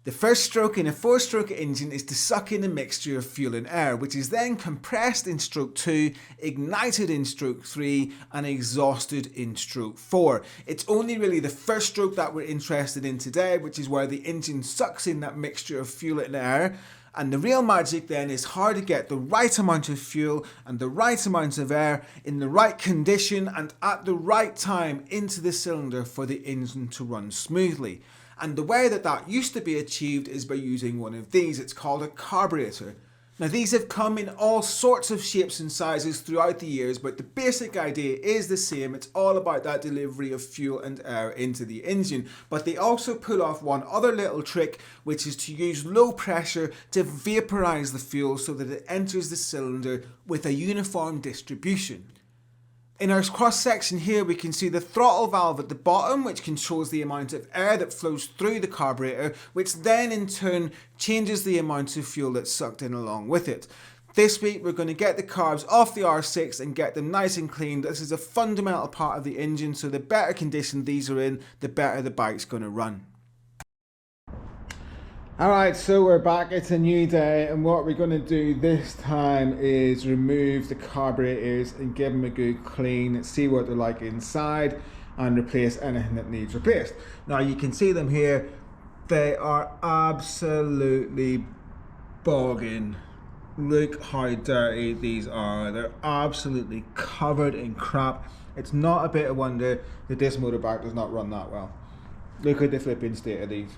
The first stroke in a 4-stroke engine is to suck in a mixture of fuel and air, which is then compressed in stroke 2, ignited in stroke 3, and exhausted in stroke 4. It's only really the first stroke that we're interested in today, which is where the engine sucks in that mixture of fuel and air. And the real magic then is how to get the right amount of fuel and the right amount of air in the right condition and at the right time into the cylinder for the engine to run smoothly. And the way that that used to be achieved is by using one of these. It's called a carburetor. Now these have come in all sorts of shapes and sizes throughout the years, but the basic idea is the same. It's all about that delivery of fuel and air into the engine. But they also pull off one other little trick, which is to use low pressure to vaporize the fuel so that it enters the cylinder with a uniform distribution. In our cross section here we can see the throttle valve at the bottom, which controls the amount of air that flows through the carburetor, which then in turn changes the amount of fuel that's sucked in along with it. This week we're going to get the carbs off the R6 and get them nice and clean. This is a fundamental part of the engine, so the better condition these are in, the better the bike's going to run. Alright, so we're back, it's a new day, and what we're going to do this time is remove the carburetors and give them a good clean, see what they're like inside, and replace anything that needs replaced. Now you can see them here, they are absolutely bogging. Look how dirty these are, they're absolutely covered in crap. It's not a bit of wonder that this motorbike does not run that well. Look at the flipping state of these.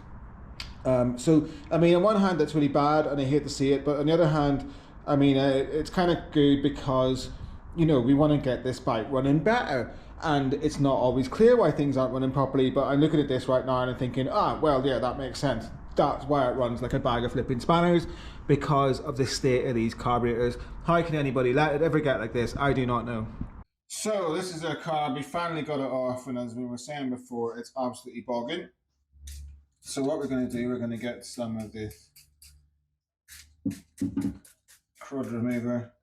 So, I mean, on one hand, that's really bad, and I hate to see it, but on the other hand, I mean, it's kind of good because, you know, we want to get this bike running better, and it's not always clear why things aren't running properly, but I'm looking at this right now and I'm thinking, well, yeah, that makes sense. That's why it runs like a bag of flipping spanners, because of the state of these carburetors. How can anybody let it ever get like this? I do not know. So, this is our car. We finally got it off, and as we were saying before, it's absolutely bogging. So what we're going to do, we're going to get some of this crud remover,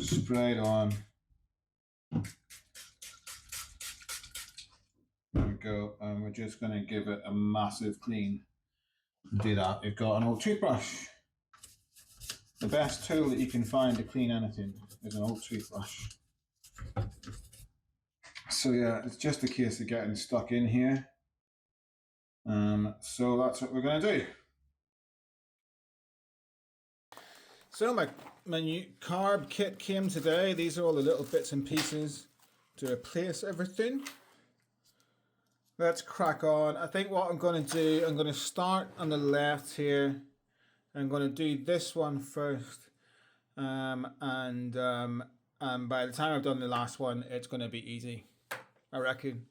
spray it on. There we go, and we're just going to give it a massive clean. Do that. We've got an old toothbrush. The best tool that you can find to clean anything is an old toothbrush. So yeah, it's just a case of getting stuck in here. So that's what we're going to do. So my new carb kit came today. These are all the little bits and pieces to replace everything. Let's crack on. I think what I'm going to do, I'm going to start on the left here. I'm going to do this one first. And by the time I've done the last one, it's going to be easy, I reckon.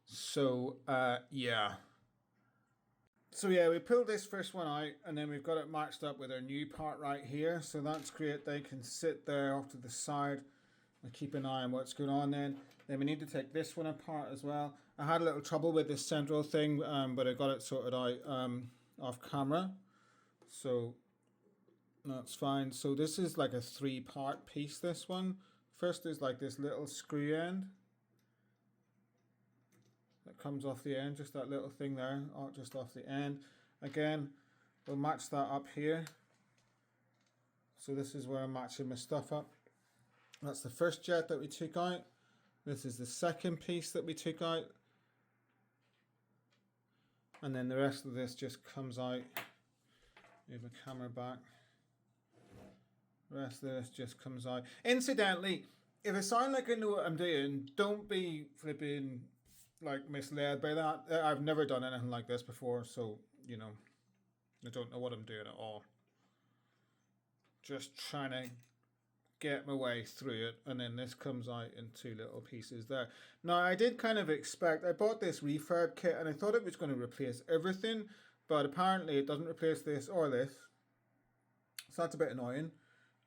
So, yeah. So yeah, we pulled this first one out, and then we've got it matched up with our new part right here. So that's great. They can sit there off to the side and keep an eye on what's going on then. Then we need to take this one apart as well. I had a little trouble with this central thing, but I got it sorted out off camera. So that's fine. So this is like a 3-part piece, this one. First is like this little screw end that comes off the end, just that little thing there, just off the end. Again, we'll match that up here. So this is where I'm matching my stuff up. That's the first jet that we took out. This is the second piece that we took out. And then the rest of this just comes out. Move the camera back. The rest of this just comes out. Incidentally, if I sound like I know what I'm doing, don't be flipping like misled by that. I've never done anything like this before, so you know, I don't know what I'm doing at all. Just trying to get my way through it, and then this comes out in 2 little pieces there. Now I did kind of expect, I bought this refurb kit and I thought it was going to replace everything, but apparently it doesn't replace this or this, so that's a bit annoying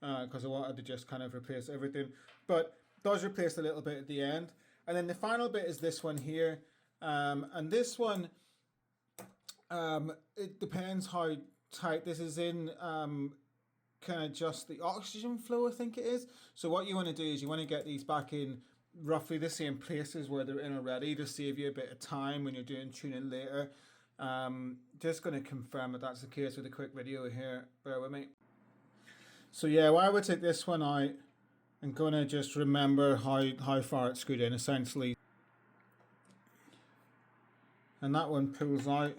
because I wanted to just kind of replace everything, but it does replace a little bit at the end. And then the final bit is this one here, and this one, it depends how tight this is in, can adjust the oxygen flow, I think it is. So what you want to do is you want to get these back in roughly the same places where they're in already to save you a bit of time when you're doing tuning later. Just going to confirm that that's the case with a quick video here. Bear with me. So yeah, while we take this one out, I'm going to just remember how far it's screwed in essentially. And that one pulls out.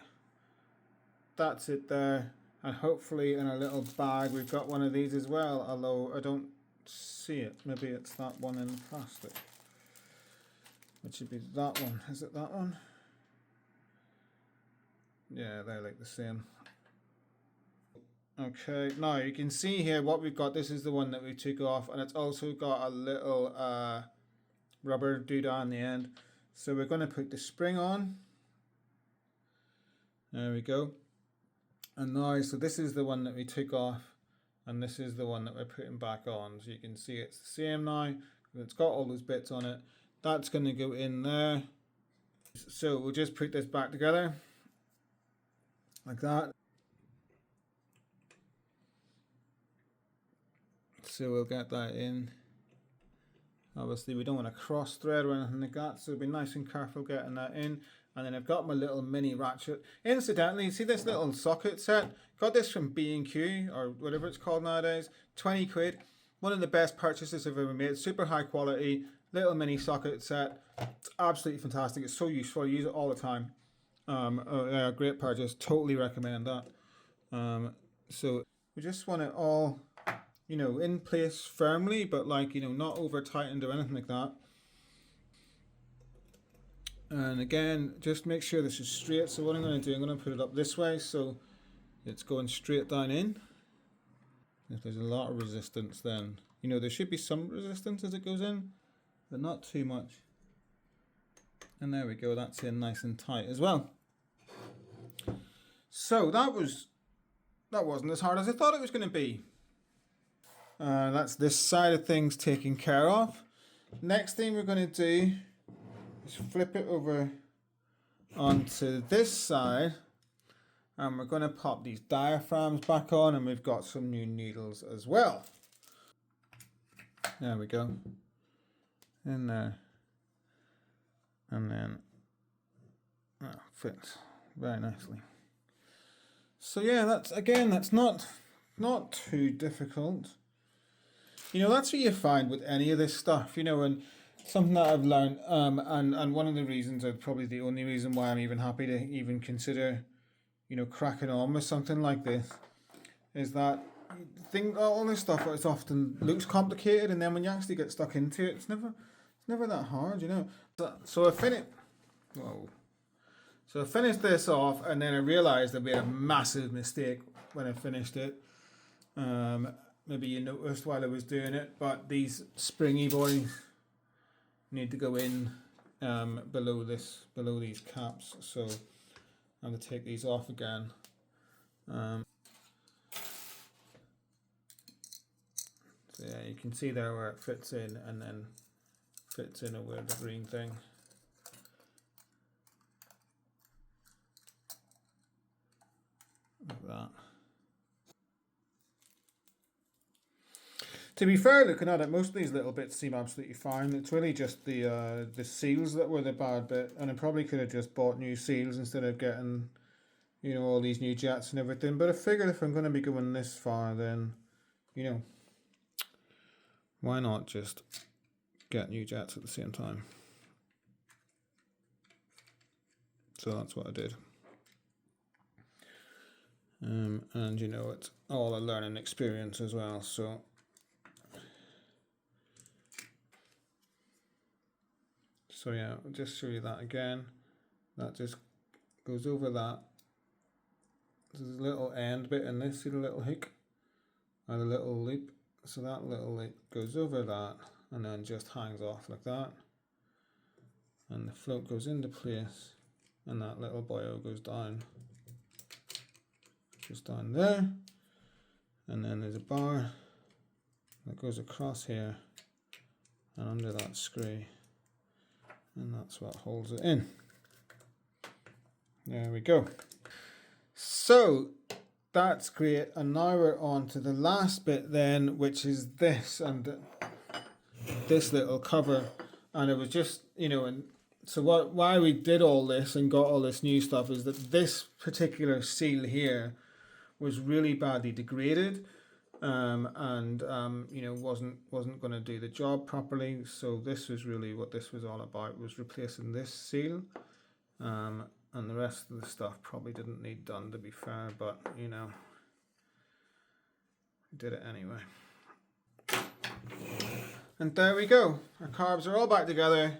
That's it there. And hopefully in a little bag we've got one of these as well, although I don't see it. Maybe it's that one in plastic. It should be that one. Is it that one? Yeah, they're like the same. Okay, now you can see here what we've got. This is the one that we took off, and it's also got a little rubber doodah on the end. So we're going to put the spring on. There we go. And now, so this is the one that we took off, and this is the one that we're putting back on. So you can see it's the same now. It's got all those bits on it. That's going to go in there. So we'll just put this back together like that. So we'll get that in. Obviously we don't want to cross thread or anything like that, so be nice and careful getting that in. And then I've got my little mini ratchet. Incidentally, see this little socket set? Got this from B&Q or whatever it's called nowadays. 20 quid. One of the best purchases I've ever made. Super high quality, little mini socket set. It's absolutely fantastic. It's so useful. I use it all the time. Yeah, great purchase. Totally recommend that. So we just want it all, you know, in place firmly, but like, you know, not over tightened or anything like that. And again, just make sure this is straight. So what I'm going to do, I'm going to put it up this way so it's going straight down in. If there's a lot of resistance, then, you know, there should be some resistance as it goes in, but not too much. And there we go, that's in nice and tight as well. So that wasn't as hard as I thought it was going to be. That's this side of things taken care of. Next thing we're going to do is flip it over onto this side, and we're going to pop these diaphragms back on, and we've got some new needles as well. There we go. In there. And then that fits very nicely. So yeah, that's not too difficult. You know, that's what you find with any of this stuff, you know, and something that I've learned, and one of the reasons, or probably the only reason why I'm even happy to even consider, you know, cracking on with something like this, is that all this stuff is often looks complicated, and then when you actually get stuck into it, it's never that hard, you know. So I finished this off, and then I realised I made a massive mistake when I finished it. Maybe you noticed while I was doing it, but these springy boys need to go in below these caps. So I'm going to take these off again. So yeah, you can see there where it fits in, and then fits in over the green thing. Like that. To be fair, looking at it, most of these little bits seem absolutely fine. It's really just the seals that were the bad bit, and I probably could have just bought new seals instead of getting, you know, all these new jets and everything. But I figured if I'm going to be going this far, then, you know, why not just get new jets at the same time? So that's what I did. And you know, it's all a learning experience as well. So yeah, I'll just show you that again. That just goes over that. There's a little end bit in this, see the little hook and a little loop. So that little loop goes over that and then just hangs off like that. And the float goes into place, and that little boyo goes down. Just down there. And then there's a bar that goes across here and under that screw. And that's what holds it in. There we go. So that's great, and now we're on to the last bit then, which is this and this little cover. And it was just, you know, and So why we did all this and got all this new stuff is that this particular seal here was really badly degraded, and wasn't going to do the job properly. So this was really what this was all about, was replacing this seal, and the rest of the stuff probably didn't need done, to be fair, but we did it anyway. And there we go, our carbs are all back together,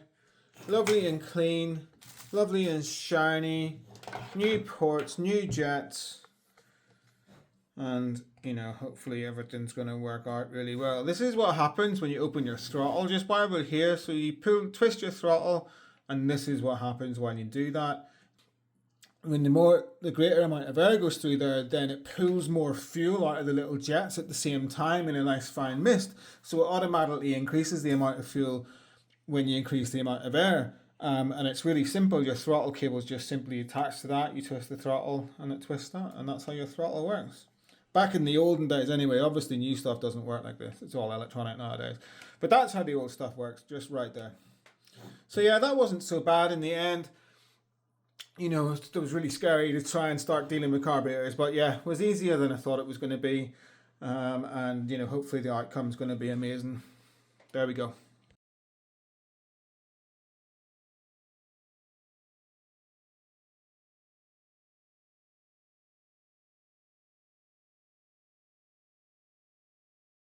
lovely and clean, lovely and shiny, new ports, new jets, and hopefully everything's going to work out really well. This is what happens when you open your throttle just by about here. So you twist your throttle, and this is what happens when you do that. When the greater amount of air goes through there, then it pulls more fuel out of the little jets at the same time in a nice fine mist. So it automatically increases the amount of fuel when you increase the amount of air. And it's really simple. Your throttle cable is just simply attached to that. You twist the throttle and it twists that, and that's how your throttle works. Back in the olden days anyway, obviously new stuff doesn't work like this. It's all electronic nowadays. But that's how the old stuff works, just right there. So yeah, that wasn't so bad in the end. It was really scary to try and start dealing with carburetors, but yeah, it was easier than I thought it was going to be. And hopefully the outcome's going to be amazing. There we go.